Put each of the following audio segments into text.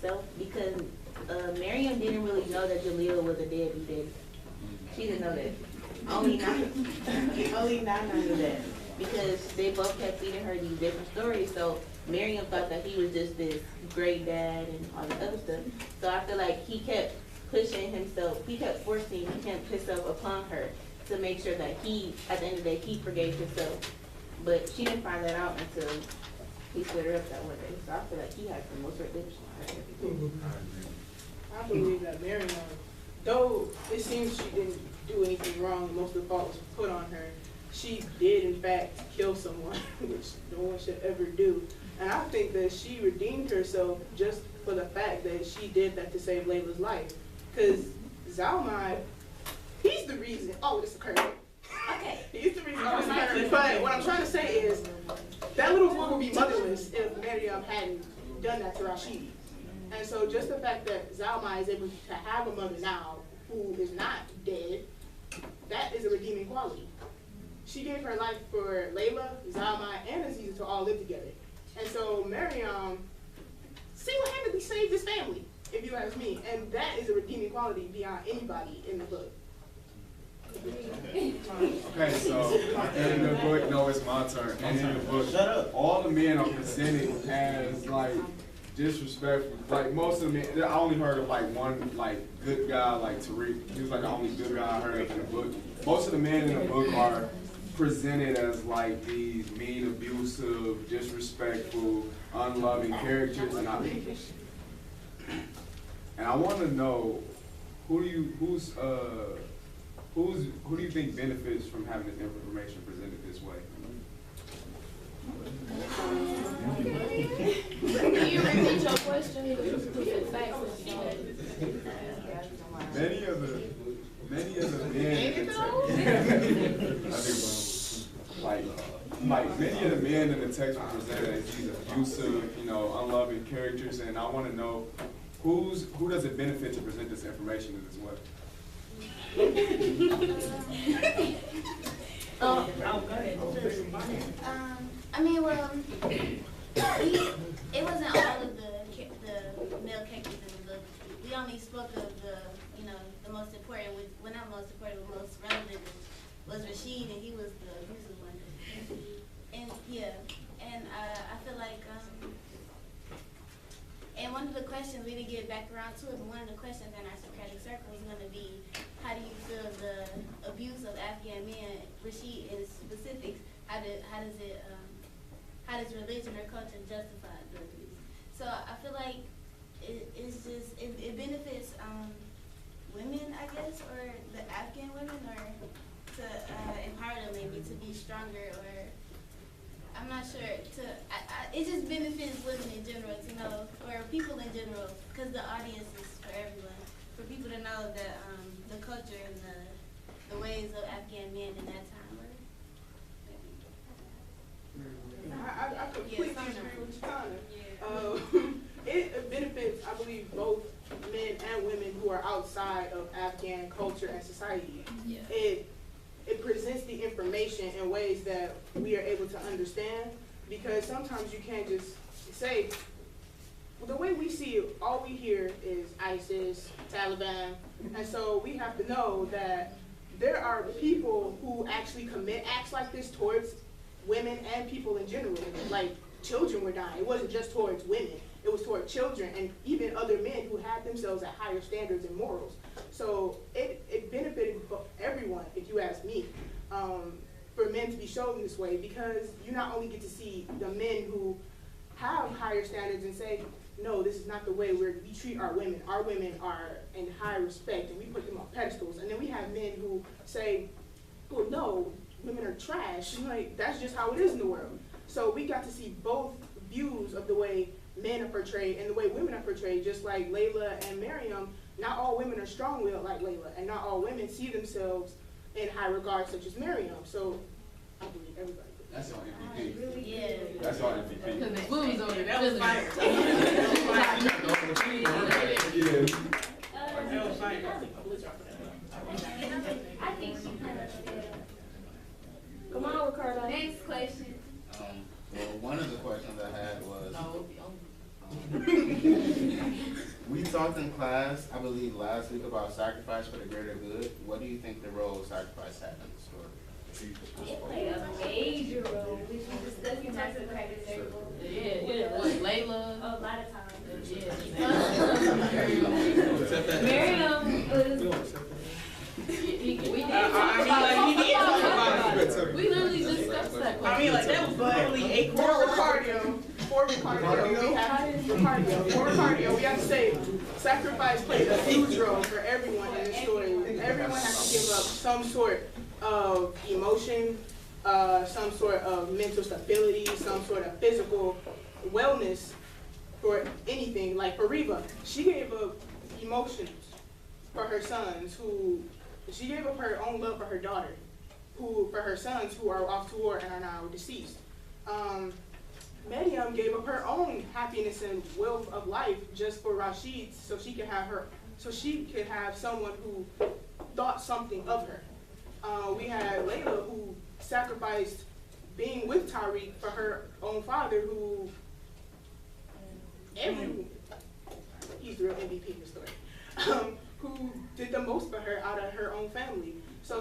himself because Miriam didn't really know that Jaleel was a deadbeat daddy. She didn't know that. Only Nana knew that because they both kept feeding her these different stories. So Miriam thought that he was just this great dad and all the other stuff. So I feel like he kept pushing himself, he kept forcing himself upon her to make sure that he, at the end of the day, he forgave himself. But she didn't find that out until he split her up that one day. So I feel like he had the most redemption out of everything. I believe that Miriam, though it seems she didn't do anything wrong, most of the fault was put on her, she did in fact kill someone, which no one should ever do. And I think that she redeemed herself just for the fact that she did that to save Layla's life. Because Zalmai, he's the reason all this occurred. Okay. He's the reason all this occurred. But what I'm trying to say is, that little boy would be motherless if Miriam hadn't done that to Rashid. And so just the fact that Zalmai is able to have a mother now who is not dead, that is a redeeming quality. She gave her life for Layla, Zalmai, and Aziza to all live together. And so Miriam single-handedly saved this family, if you ask me. And that is a redeeming quality beyond anybody in the book. Okay, so in the book, no, it's my turn. And in the book, Shut up. all the men are presented as like disrespectful. Like most of the men, I only heard of like one like good guy, like Tariq. He was like the only good guy I heard of in the book. Most of the men in the book are presented as like these mean, abusive, disrespectful, unloving characters, and I want to know who do you think benefits from having this information presented this way? Can you repeat your question? Many of the men in the text, like many of the men in the text were presented as these abusive, unloving characters, and I want to know who does it benefit to present this information in this way? Go ahead. I mean, well, it wasn't all of the male characters in the book. We only spoke of the most important, well not most important, but most relevant was Rashid, and he was the abusive one. And yeah, and I feel like, and one of the questions, we didn't get back around to it, but one of the questions in our Socratic circle is going to be, how do you feel the abuse of Afghan men, Rashid in specifics, how does religion or culture justify the abuse? So I feel like it benefits women, I guess, or the Afghan women, or to empower them maybe to be stronger, or I'm not sure. It just benefits women in general to know, or people in general, because the audience is for everyone. For people to know that the culture and the ways of Afghan men in that time were. I completely agree with Tana. It benefits, I believe, both men and women who are outside of Afghan culture and society. Yeah. It presents the information in ways that we are able to understand, because sometimes you can't just say, well, the way we see it, all we hear is ISIS, Taliban, and so we have to know that there are people who actually commit acts like this towards women and people in general. Like, children were dying. It wasn't just towards women. It was toward children and even other men who had themselves at higher standards and morals. So it benefited everyone, if you ask me, for men to be shown this way, because you not only get to see the men who have higher standards and say, no, this is not the way we treat our women. Our women are in high respect and we put them on pedestals. And then we have men who say, well, no, women are trash. Like, that's just how it is in the world. So we got to see both views of the way men are portrayed and the way women are portrayed, just like Layla and Miriam. Not all women are strong-willed like Layla, and not all women see themselves in high regard such as Miriam. So I believe everybody. That's on MVP. Yeah. That's on MVP. Because the blues on it. That was fire. That was fire. I think she kind of Come on, Ricardo. Next question. Well, one of the questions I had was, talked in class, I believe last week, about sacrifice for the greater good. What do you think the role of sacrifice had in the story? It played a major role, which we discussed in Master Credit Circle. Yeah, was Layla. A lot of times. Yeah. Miriam was, We did I mean, like, he did talk about it. We literally discussed that. I mean, like, that was literally a core cardio. For cardio, we have to say, sacrifice played a huge role for everyone in this story. Everyone has to give up some sort of emotion, some sort of mental stability, some sort of physical wellness for anything. Like for Reva, she gave up emotions for her sons she gave up her own love for her daughter, for her sons who are off to war and are now deceased. Mariam gave up her own happiness and wealth of life just for Rashid, so she could have someone who thought something of her. We had Layla, who sacrificed being with Tariq for her own father, he's the real MVP in the story, who did the most for her out of her own family. So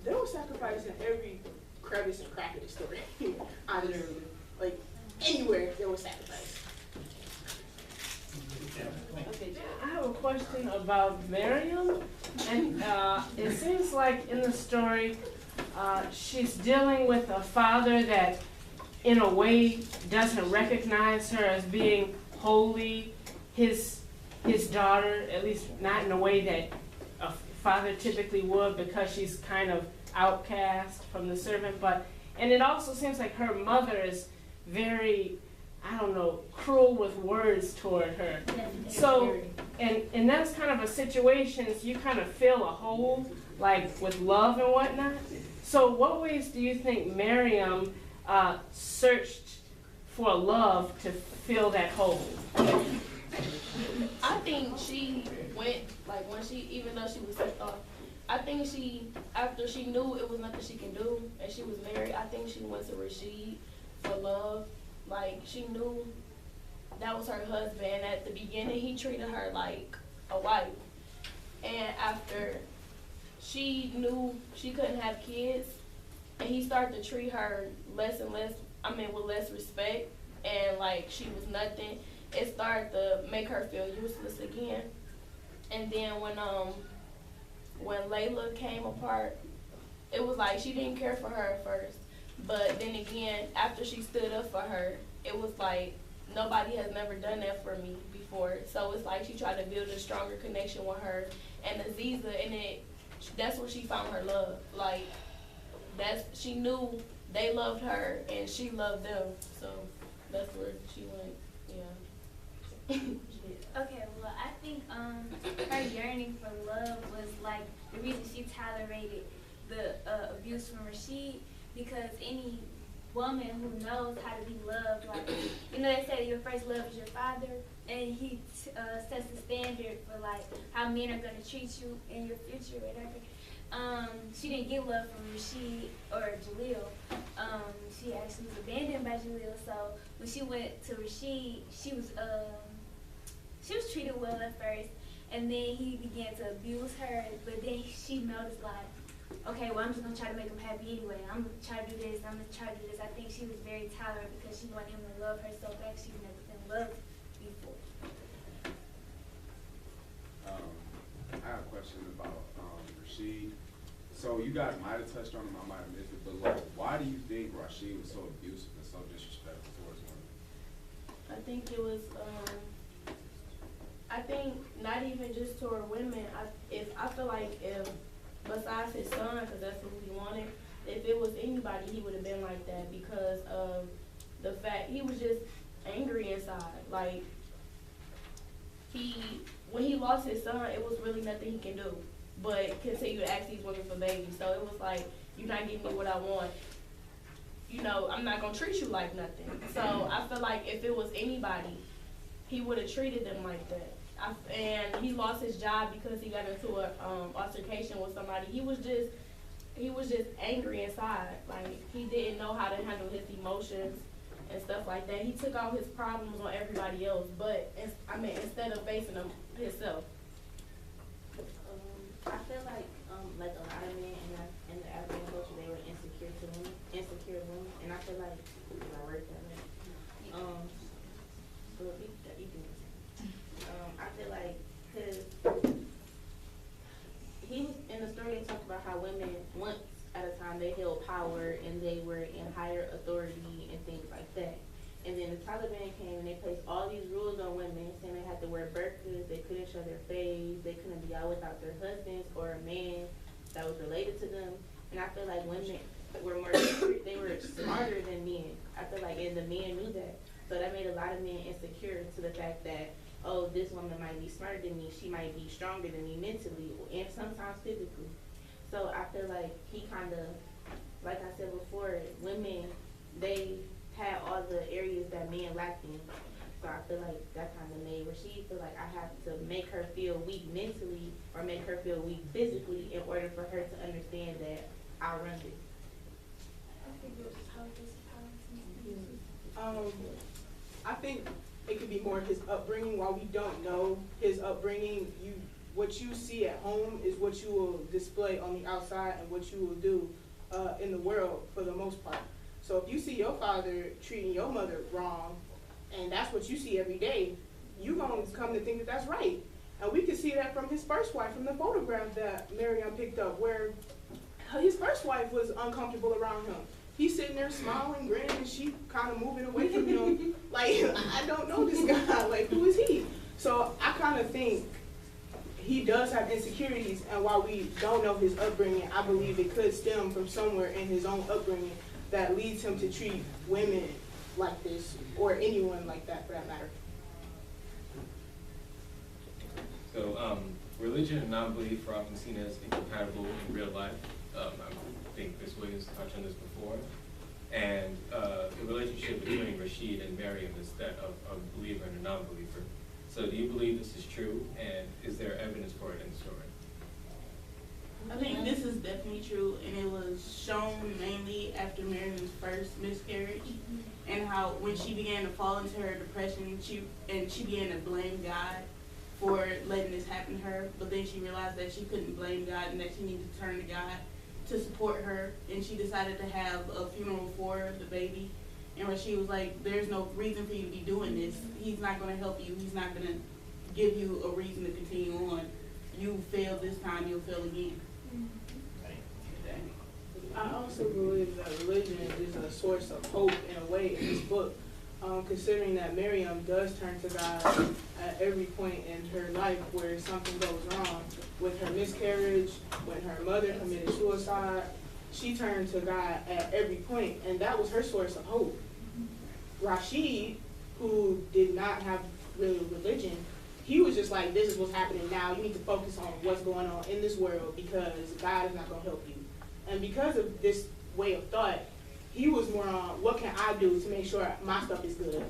there was sacrifice in every crevice and crack of the story. Honestly, like anywhere there was sacrifice. I have a question about Miriam, and it seems like in the story, she's dealing with a father that, in a way, doesn't recognize her as being wholly his daughter, at least not in a way that a father typically would, because she's kind of outcast from the servant. And it also seems like her mother is very, I don't know, cruel with words toward her. So, and that's kind of a situation, so you kind of fill a hole, like with love and whatnot. So what ways do you think Miriam searched for love to fill that hole? I think she went, like even though she was sent off, I think after she knew it was nothing she can do and she was married, I think she went to Rashid for love. Like, she knew that was her husband. At the beginning, he treated her like a wife. And after she knew she couldn't have kids, and he started to treat her less and less, with less respect, and like she was nothing, it started to make her feel useless again. And then when Layla came apart, it was like she didn't care for her at first. But then again, after she stood up for her, it was like nobody has never done that for me before. So it's like she tried to build a stronger connection with her and Aziza, and that's where she found her love. Like, she knew they loved her and she loved them. So that's where she went. Yeah. okay, well, I think her yearning for love was like the reason she tolerated the abuse from Rashid, because any woman who knows how to be loved, like, they say your first love is your father, and he sets the standard for like how men are going to treat you in your future, whatever. She didn't get love from Rashid or Jaleel. She actually was abandoned by Jaleel. So when she went to Rashid, she was treated well at first, and then he began to abuse her. But then she noticed, like, okay, well, I'm just gonna try to make him happy anyway. I'm gonna try to do this. I'm gonna try to do this. I think she was very tolerant because she wanted him to love her so bad. She'd never been loved before. I have a question about Rashid. So you guys might have touched on him, I might have missed it, but like, why do you think Rashid was so abusive and so disrespectful towards women? I think it was, I think not even just toward women. I feel like if, besides his son, because that's who he wanted, if it was anybody, he would have been like that because of the fact he was just angry inside. Like, when he lost his son, it was really nothing he can do but continue to ask these women for babies. So it was like, you're not giving me what I want. I'm not going to treat you like nothing. So I feel like if it was anybody, he would have treated them like that. And he lost his job because he got into an altercation with somebody. He was just angry inside. Like, he didn't know how to handle his emotions. and stuff like that. He took all his problems on everybody else, but instead of facing them himself. I feel like a lot of men in the African culture, they were insecure women, and I feel like, I worked on it. But you can, I feel like, cause he was, in the story, they talked about how women, once at a time, they held power and they were in higher authority and things like that. And then the Taliban came and they placed all these rules on women, saying they had to wear burqas, they couldn't show their face, they couldn't be out without their husbands or a man that was related to them. And I feel like women were more, they were smarter than men. I feel like, and the men knew that. So that made a lot of men insecure to the fact that, oh, this woman might be smarter than me, she might be stronger than me mentally and sometimes physically. So I feel like he kind of, like I said before, women, they had all the areas that men lacked in. So I feel like that kind of made Rashid feel like I have to make her feel weak mentally or make her feel weak physically in order for her to understand that I'll run it. I think it could be more his upbringing. While we don't know his upbringing, what you see at home is what you will display on the outside and what you will do in the world for the most part. So if you see your father treating your mother wrong, and that's what you see every day, you're going to come to think that that's right. And we can see that from his first wife, from the photograph that Miriam picked up, where his first wife was uncomfortable around him. He's sitting there smiling, grinning, and she kind of moving away from him. Like, I don't know this guy. Like, who is he? So I kind of think he does have insecurities, and while we don't know his upbringing, I believe it could stem from somewhere in his own upbringing that leads him to treat women like this, or anyone like that for that matter. So, religion and non-belief are often seen as incompatible in real life. I think Ms. Williams touched on this before. And the relationship between Rashid and Miriam is that of a believer and a non-believer. So do you believe this is true, and is there evidence for it in the story? I think this is definitely true, and it was shown mainly after Miriam's first miscarriage, and how when she began to fall into her depression, she began to blame God for letting this happen to her, but then she realized that she couldn't blame God and that she needed to turn to God to support her, and she decided to have a funeral for the baby. And Rashid was like, there's no reason for you to be doing this. He's not going to help you. He's not going to give you a reason to continue on. You failed this time, you'll fail again. I also believe that religion is a source of hope in a way in this book, considering that Miriam does turn to God at every point in her life where something goes wrong. With her miscarriage, when her mother committed suicide, she turned to God at every point, and that was her source of hope. Rashid, who did not have really religion, he was just like, this is what's happening now. You need to focus on what's going on in this world because God is not going to help you. And because of this way of thought, he was more on what can I do to make sure my stuff is good.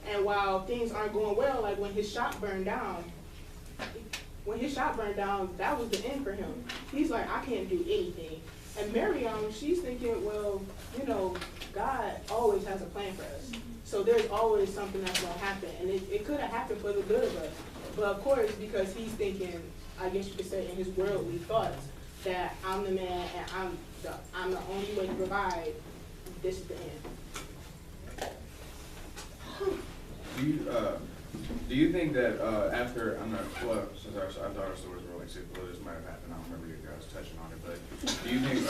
And while things aren't going well, like when his shop burned down, that was the end for him. He's like, I can't do anything. And Miriam, she's thinking, well, you know, God always has a plan for us. So there's always something that's going to happen. And it could have happened for the good of us. But of course, because he's thinking, I guess you could say in his worldly thoughts, that I'm the man and I'm the only way to provide, this is the end. Do you think that after, since our daughter stories were like 6 this might have happened, I don't remember you guys touching on it, but do you think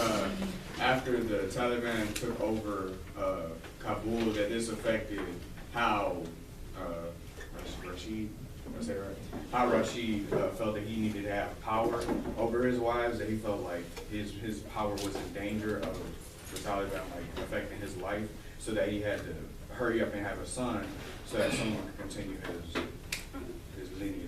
after the Taliban took over Kabul that this affected how Rashid, how Rashid felt that he needed to have power over his wives, that he felt like his power was in danger of the Taliban like affecting his life, so that he had to hurry up and have a son so that someone could continue his lineage.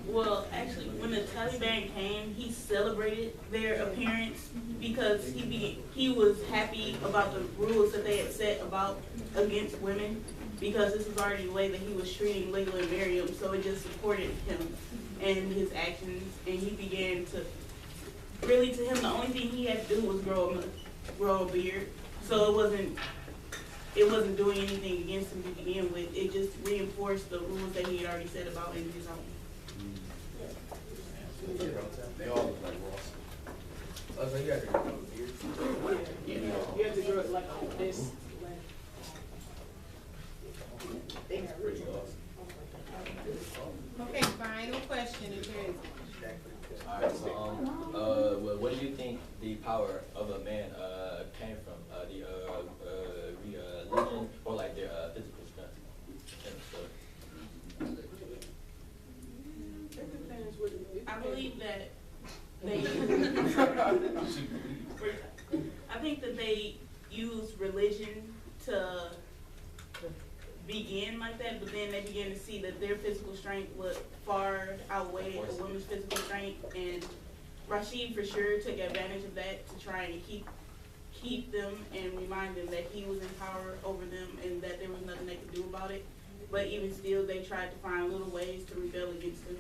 Well, actually, when the Taliban came, he celebrated their appearance because he was happy about the rules that they had set about against women, because this was already the way that he was treating Layla and Miriam, so it just supported him and his actions, and he began to, really to him, the only thing he had to do was grow a beard So it wasn't doing anything against him to begin with. It just reinforced the rules that he had already said about in his own. They all look like Ross. Oh, so you got to grow a beard? Yeah, you have to grow it like this. They got really Okay, final question, if there is. Alright, so what do you think the power of a man came from? The religion or like their physical strength and stuff? It depends what. I believe that they, I think that they use religion to begin like that, but then they began to see that their physical strength would far outweigh a woman's physical strength, and Rashid for sure took advantage of that to try and keep them and remind them that he was in power over them and that there was nothing they could do about it. But even still, they tried to find little ways to rebel against him.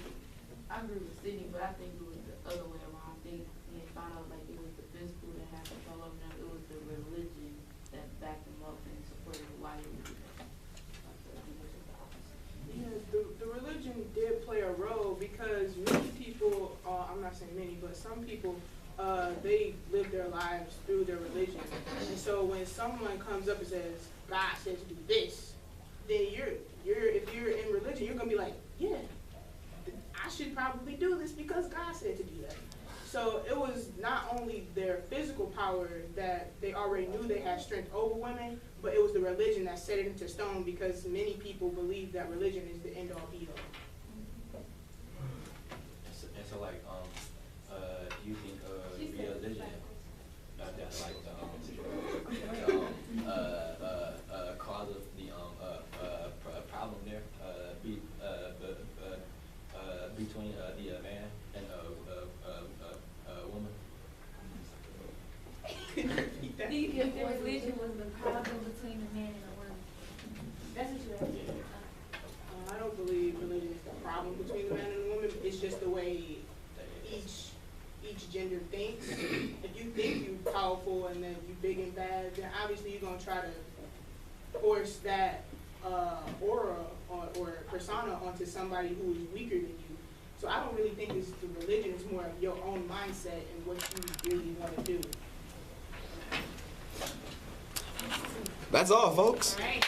I agree with Sydney, but I think it was the other way around. I think he found out like it was the physical that had control over them. It was the religion that backed them up and supported why they would do that. Yeah, the religion did play a role because many people, I'm not saying many, but some people, they live their lives through their religion. And so when someone comes up and says, God says do this, then if you're in religion, you're gonna be like, yeah, I should probably do this because God said to do that. So it was not only their physical power that they already knew they had strength over women, but it was the religion that set it into stone because many people believe that religion is the end all be all. And so like do you think religion that's like cause of the problem there between the man and woman? Do you think the religion was the problem between the man and the woman? That's what you asked. I don't believe religion is the problem between the man and the woman. It's just the way each gender thinks. If you think you're powerful and then you big and bad, then obviously you're gonna try to force that aura or persona onto somebody who is weaker than you. So I don't really think it's the religion. It's more of your own mindset and what you really want to do. That's all, folks. All right.